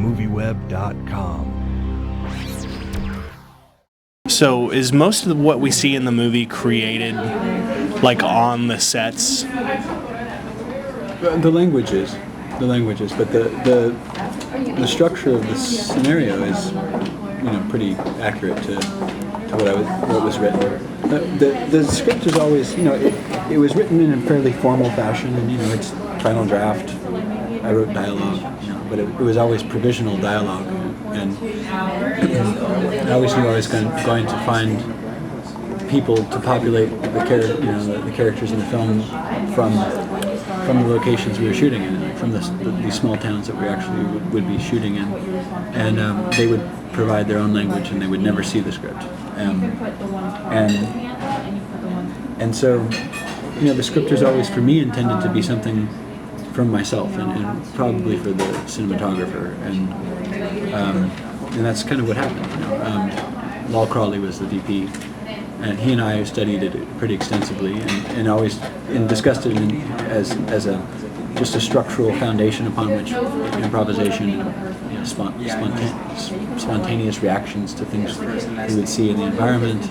MovieWeb.com. So is most of what we see in the movie created like on the sets? The languages, but the structure of the scenario is, pretty accurate to what was written. The script is always, it was written in a fairly formal fashion, and it's final draft. I wrote dialogue, but it was always provisional dialogue, and I always knew I was going to find people to populate the characters in the film from the locations we were shooting in, like from these small towns that we actually would be shooting in, and they would provide their own language, and they would never see the script, and so the script was always for me intended to be something from myself, and probably for the cinematographer, and that's kind of what happened. Lal Crawley was the DP, and he and I studied it pretty extensively, and always discussed it as just a structural foundation upon which improvisation, spontaneous reactions to things we would see in the environment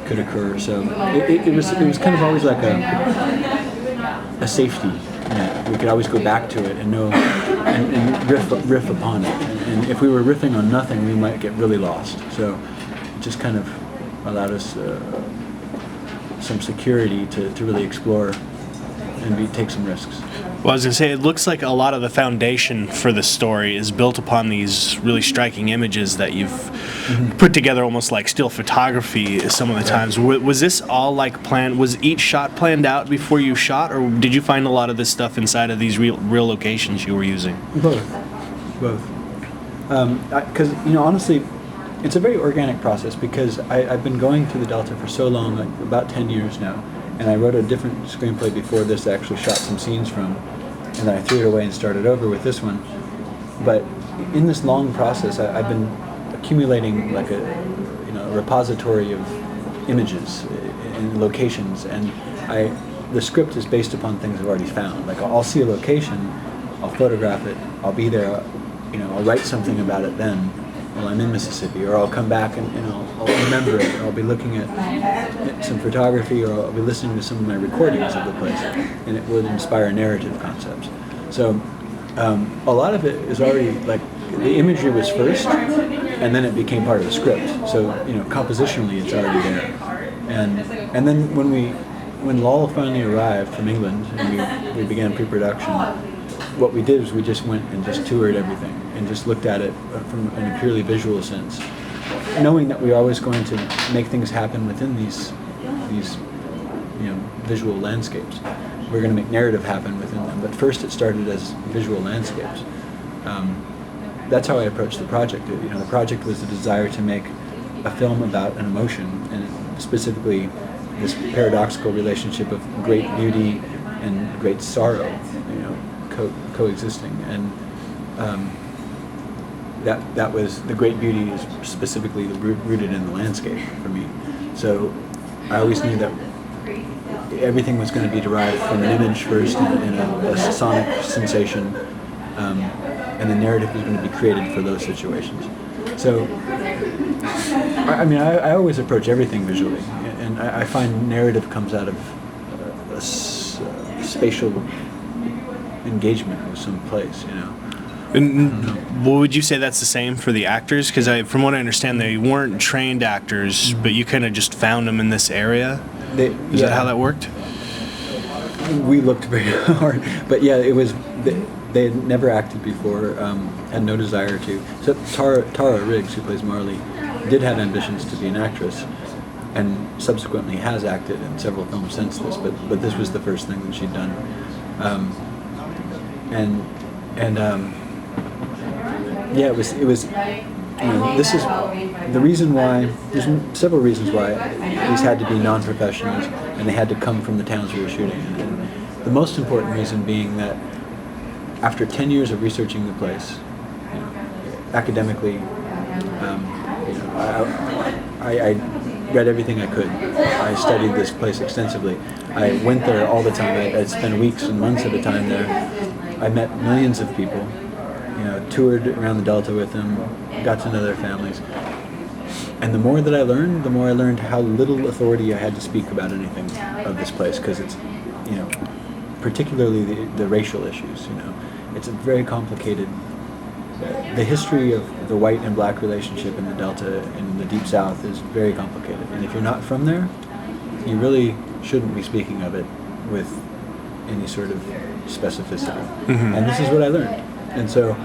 could occur. So it was kind of always like a safety net. We could always go back to it and know and riff upon it. And if we were riffing on nothing, we might get really lost. So it just kind of allowed us some security to really explore and take some risks. Well, I was going to say, it looks like a lot of the foundation for the story is built upon these really striking images that you've put together, almost like still photography some of the times. Was this all like planned? Was each shot planned out before you shot, or did you find a lot of this stuff inside of these real locations you were using? Both. Because, honestly, it's a very organic process, because I've been going to the Delta for so long, like about 10 years now, and I wrote a different screenplay before this I actually shot some scenes from, and then I threw it away and started over with this one. But in this long process, I've been accumulating like a repository of images and locations, and the script is based upon things I've already found. Like I'll see a location, I'll photograph it, I'll be there, I'll write something about it then while I'm in Mississippi, or I'll come back and I'll remember it, or I'll be looking at some photography, or I'll be listening to some of my recordings of the place, and it would inspire narrative concepts. So a lot of it is already, like, the imagery was first, and then it became part of the script. So compositionally it's already there. And then when Lal finally arrived from England and we began pre-production, what we did was we just went and just toured everything and just looked at it from in a purely visual sense, knowing that we were always going to make things happen within these visual landscapes. We're going to make narrative happen within them, but first it started as visual landscapes. That's how I approached the project. The project was the desire to make a film about an emotion, and specifically this paradoxical relationship of great beauty and great sorrow, coexisting, and that was the great beauty is specifically rooted in the landscape for me. So I always knew that everything was going to be derived from an image first and a sonic sensation, and the narrative was going to be created for those situations. So I always approach everything visually, and I find narrative comes out of a spatial engagement with some place, And would you say that's the same for the actors? Because from what I understand, they weren't trained actors, but you kind of just found them in this area? Is that how that worked? We looked very hard, but yeah, it was. They had never acted before, had no desire to. So Tara Riggs, who plays Marley, did have ambitions to be an actress, and subsequently has acted in several films since this. But this was the first thing that she'd done, yeah, it was. This is the reason why. There's several reasons why these had to be non-professionals, and they had to come from the towns we were shooting in. And the most important reason being that after 10 years of researching the place, academically, I read everything I could. I studied this place extensively. I went there all the time. I'd spend weeks and months at a time there. I met millions of people, toured around the Delta with them, got to know their families. And the more that I learned, the more I learned how little authority I had to speak about anything of this place, because it's, particularly the racial issues, It's a very complicated, the history of the white and black relationship in the Delta and the Deep South is very complicated. And if you're not from there, you really shouldn't be speaking of it with any sort of specificity. Mm-hmm. And this is what I learned. And so,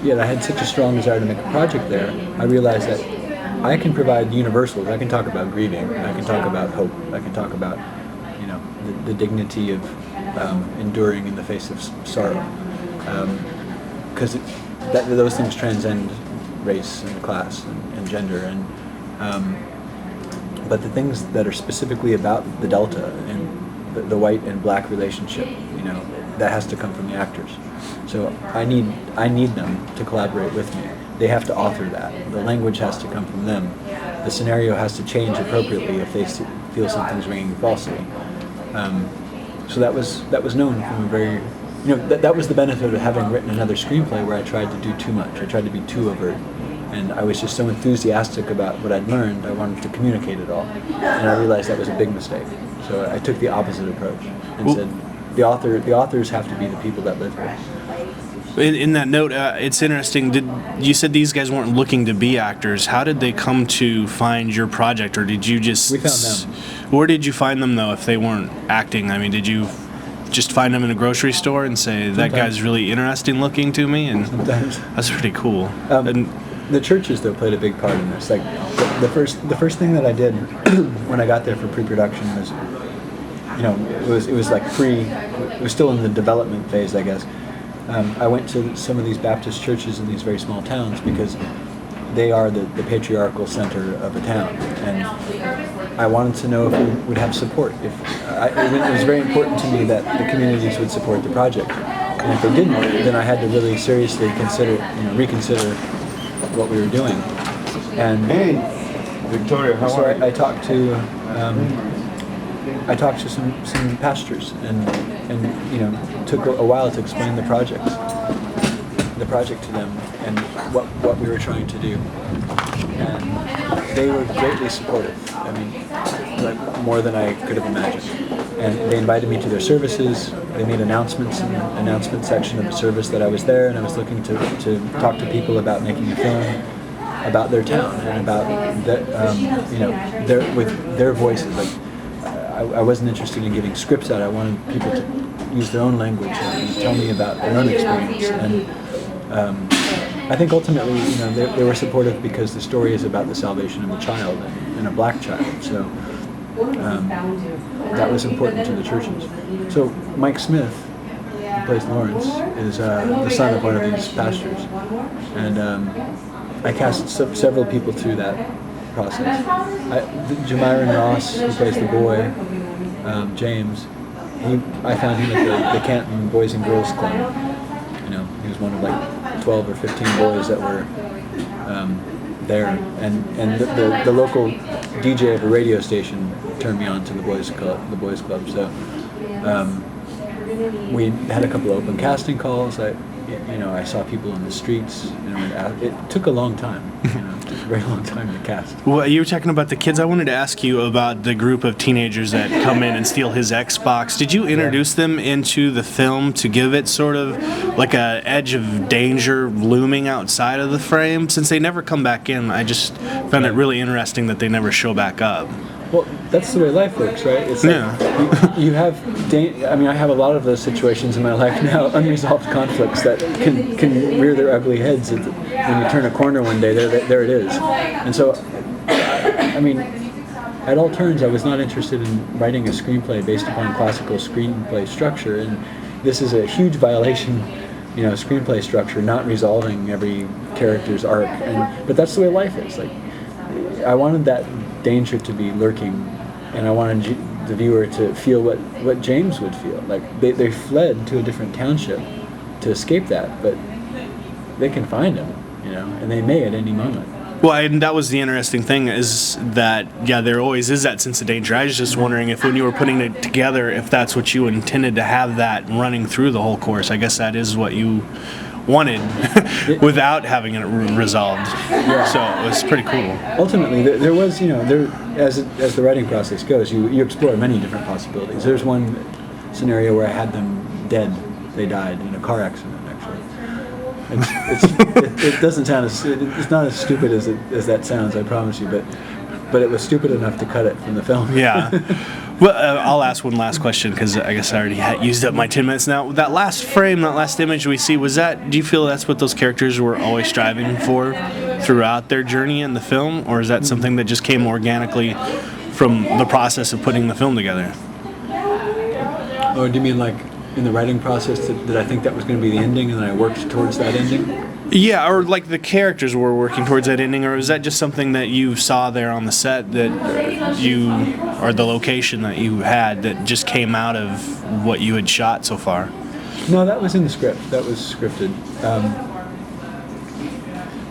I had such a strong desire to make a project there. I realized that I can provide universals. I can talk about grieving. I can talk about hope. I can talk about, the dignity of enduring in the face of sorrow. Because those things transcend race and class and gender. But the things that are specifically about the Delta and the white and black relationship, that has to come from the actors. So I need them to collaborate with me. They have to author that. The language has to come from them. The scenario has to change appropriately if they feel something's ringing falsely. So that was known from a very, that was the benefit of having written another screenplay where I tried to do too much. I tried to be too overt. And I was just so enthusiastic about what I'd learned, I wanted to communicate it all. And I realized that was a big mistake. So I took the opposite approach and said, the authors have to be the people that live here. In that note, it's interesting. You said these guys weren't looking to be actors? How did they come to find your project, or did you just? We found them. Where did you find them though? If they weren't acting, I mean, did you just find them in a grocery store and say that guy's really interesting looking to me? And sometimes. That's pretty cool. And the churches though played a big part in this. Like the first thing that I did when I got there for pre-production was, it was like it was still in the development phase, I guess. I went to some of these Baptist churches in these very small towns because they are the patriarchal center of a town, and I wanted to know if we would have support. It was very important to me that the communities would support the project, and if they didn't, then I had to really seriously reconsider what we were doing. And Victoria, how so are you? I talked to some pastors and took a while to explain the project to them and what we were trying to do, and they were greatly supportive. I mean, like more than I could have imagined. And they invited me to their services. They made announcements in the announcement section of the service that I was there, and I was looking to talk to people about making a film about their town and about with their voices. Like I wasn't interested in giving scripts out. I wanted people to use their own language and tell me about their own experience. And I think ultimately, they were supportive because the story is about the salvation of a child and a black child. So that was important to the churches. So Mike Smith, who plays Lawrence, is the son of one of these pastors, and I cast several people through that process. Jamiron Ross, who plays the boy, James, I found him at the Canton Boys and Girls Club. He was one of like 12 or 15 boys that were there, and the local DJ of a radio station turned me on to the boys club. So we had a couple of open casting calls. I saw people in the streets. It took a long time. It took a very long time to cast. Well, you were talking about the kids. I wanted to ask you about the group of teenagers that come in and steal his Xbox. Did you introduce them into the film to give it sort of like a edge of danger looming outside of the frame? Since they never come back in, I just found it really interesting that they never show back up. Well, that's the way life works, right? It's like you have. I have a lot of those situations in my life now, unresolved conflicts that can rear their ugly heads when you turn a corner one day. There it is. And so, at all turns, I was not interested in writing a screenplay based upon classical screenplay structure, and this is a huge violation. Screenplay structure, not resolving every character's arc, but that's the way life is. Like, I wanted that danger to be lurking, and I wanted the viewer to feel what James would feel. Like they fled to a different township to escape that, but they can find him, and they may at any moment. Well, and that was the interesting thing is that, there always is that sense of danger. I was just wondering if when you were putting it together, if that's what you intended to have that running through the whole course. I guess that is what you wanted without having it resolved. So it was pretty cool. Ultimately, there was, as the writing process goes, you explore many different possibilities. There's one scenario where I had them dead. They died in a car accident, actually. It doesn't sound it's not as stupid as that sounds, I promise you, but it was stupid enough to cut it from the film. Yeah. Well, I'll ask one last question because I guess I already used up my 10 minutes now. That last frame, that last image we see, do you feel that's what those characters were always striving for throughout their journey in the film? Or is that something that just came organically from the process of putting the film together? Or do you mean like in the writing process that I think that was going to be the ending and then I worked towards that ending? Yeah, or like the characters were working towards that ending, or is that just something that you saw there on the set or the location that you had that just came out of what you had shot so far? No, that was in the script. That was scripted.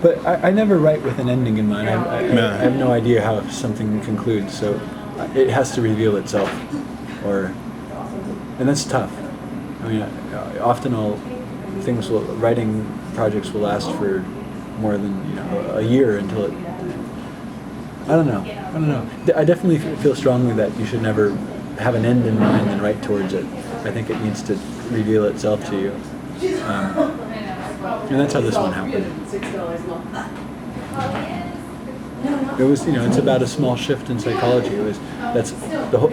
But I never write with an ending in mind. I have no idea how something concludes, so it has to reveal itself, and that's tough. I mean, often writing projects will last for more than a year until it. I don't know. I definitely feel strongly that you should never have an end in mind and write towards it. I think it needs to reveal itself to you, and that's how this one happened. It was, it's about a small shift in psychology.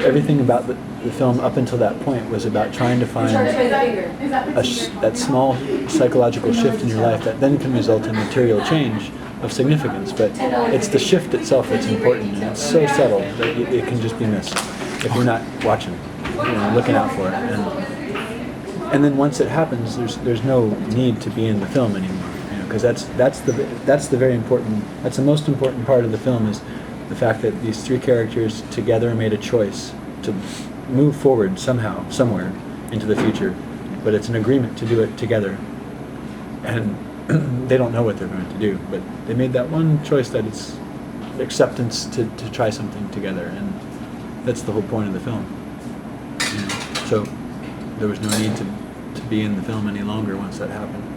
Everything about the film up until that point was about trying to find that small psychological shift in your life that then can result in material change of significance. But it's the shift itself that's important, and it's so subtle that it can just be missed if you're not watching, looking out for it. And then once it happens, there's no need to be in the film anymore. Because that's the most important part of the film, is the fact that these three characters together made a choice to move forward somehow, somewhere into the future, but it's an agreement to do it together, and they don't know what they're going to do, but they made that one choice, that it's acceptance to try something together, and that's the whole point of the film. So there was no need to be in the film any longer once that happened.